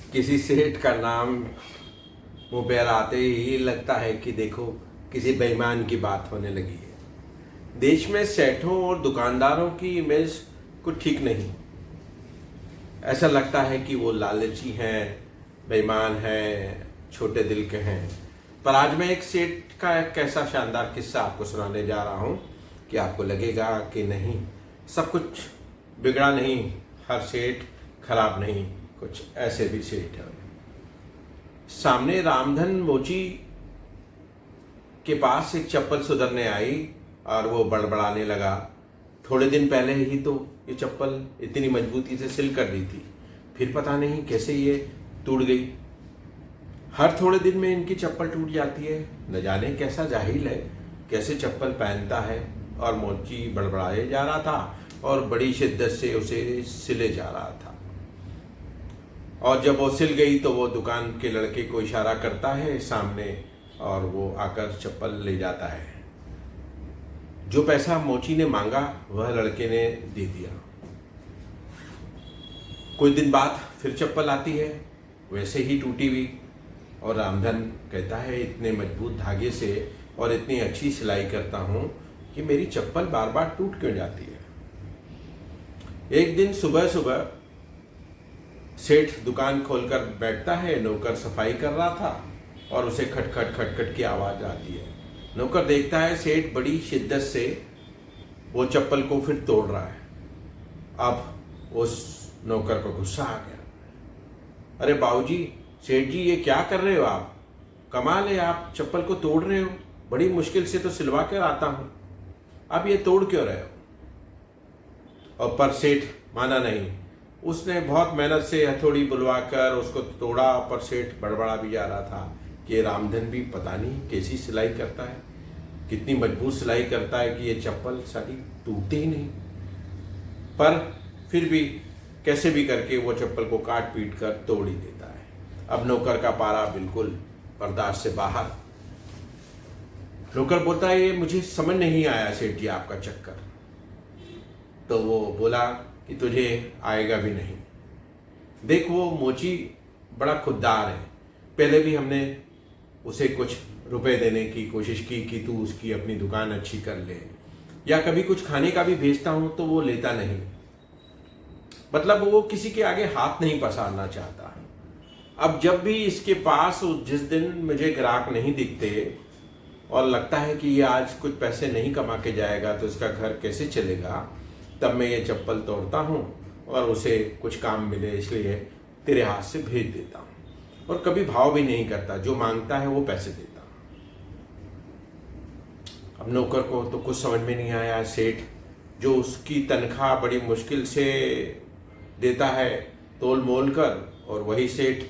किसी सेठ का नाम मुंह पे आते ही लगता है कि देखो किसी बेईमान की बात होने लगी है। देश में सेठों और दुकानदारों की इमेज कुछ ठीक नहीं। ऐसा लगता है कि वो लालची हैं, बेईमान हैं, छोटे दिल के हैं। पर आज मैं एक सेठ का एक ऐसा शानदार किस्सा आपको सुनाने जा रहा हूँ कि आपको लगेगा कि नहीं, सब कुछ बिगड़ा नहीं, हर सेठ खराब नहीं, कुछ ऐसे भी सेठ हैं। सामने रामधन मोची के पास एक चप्पल सुधरने आई और वो बड़बड़ाने लगा, थोड़े दिन पहले ही तो ये चप्पल इतनी मजबूती से सिल कर दी थी, फिर पता नहीं कैसे ये टूट गई। हर थोड़े दिन में इनकी चप्पल टूट जाती है, न जाने कैसा जाहिल है, कैसे चप्पल पहनता है। और मोची बड़बड़ाए जा रहा था और बड़ी शिद्दत से उसे सिले जा रहा था। और जब वो सिल गई तो वो दुकान के लड़के को इशारा करता है सामने और वो आकर चप्पल ले जाता है। जो पैसा मोची ने मांगा वह लड़के ने दे दिया। कुछ दिन बाद फिर चप्पल आती है, वैसे ही टूटी हुई, और रामधन कहता है इतने मजबूत धागे से और इतनी अच्छी सिलाई करता हूँ कि मेरी चप्पल बार बार टूट क्यों जाती है। एक दिन सुबह सुबह सेठ दुकान खोलकर बैठता है, नौकर सफाई कर रहा था और उसे खटखट खटखट की आवाज़ आती है। नौकर देखता है सेठ बड़ी शिद्दत से वो चप्पल को फिर तोड़ रहा है। अब उस नौकर को गुस्सा आ गया, अरे बाबूजी, सेठ जी ये क्या कर रहे हो आप, कमाल है, आप चप्पल को तोड़ रहे हो, बड़ी मुश्किल से तो सिलवा कर आता हूँ, आप ये तोड़ क्यों रहे हो। और पर सेठ माना नहीं, उसने बहुत मेहनत से हथौड़ी बुलवाकर उसको तोड़ा, पर सेठ बड़बड़ा भी जा रहा था कि रामधन भी पता नहीं कैसी सिलाई करता है, कितनी मजबूत सिलाई करता है कि ये चप्पल सारी टूटती ही नहीं। पर फिर भी कैसे भी करके वो चप्पल को काट पीट कर तोड़ ही देता है। अब नौकर का पारा बिल्कुल बर्दाश्त से बाहर। नौकर बोलता है ये मुझे समझ नहीं आया सेठ जी आपका चक्कर। तो वो बोला कि तुझे आएगा भी नहीं। देख वो मोची बड़ा खुददार है, पहले भी हमने उसे कुछ रुपए देने की कोशिश की कि तू उसकी अपनी दुकान अच्छी कर ले, या कभी कुछ खाने का भी भेजता हूं तो वो लेता नहीं, मतलब वो किसी के आगे हाथ नहीं पसारना चाहता। अब जब भी इसके पास जिस दिन मुझे ग्राहक नहीं दिखते और लगता है कि ये आज कुछ पैसे नहीं कमा के जाएगा तो इसका घर कैसे चलेगा, तब मैं ये चप्पल तोड़ता हूँ और उसे कुछ काम मिले इसलिए तेरे हाथ से भेज देता हूँ, और कभी भाव भी नहीं करता, जो मांगता है वो पैसे देता हूँ। अब नौकर को तो कुछ समझ में नहीं आया। सेठ जो उसकी तनख्वाह बड़ी मुश्किल से देता है तोल मोल कर, और वही सेठ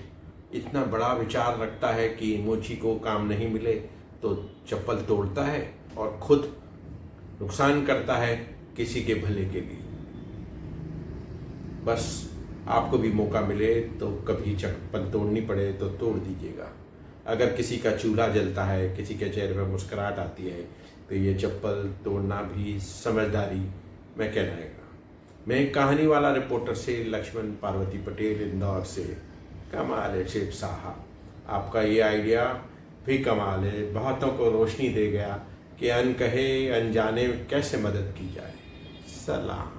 इतना बड़ा विचार रखता है कि मोची को काम नहीं मिले तो चप्पल तोड़ता है और खुद नुकसान करता है किसी के भले के लिए। बस आपको भी मौका मिले तो कभी चप्पल तोड़नी पड़े तो तोड़ दीजिएगा। अगर किसी का चूल्हा जलता है, किसी के चेहरे पर मुस्कुराहट आती है, तो ये चप्पल तोड़ना भी समझदारी में कहलाएगा। मैं एक कहानी वाला रिपोर्टर से लक्ष्मण पार्वती पटेल, इंदौर से। कमाल है सेठ साहब, आपका ये आइडिया भी कमाल है, बहुतों को रोशनी दे गया कि अनकहे अनजाने कैसे मदद की जाए। सलाम।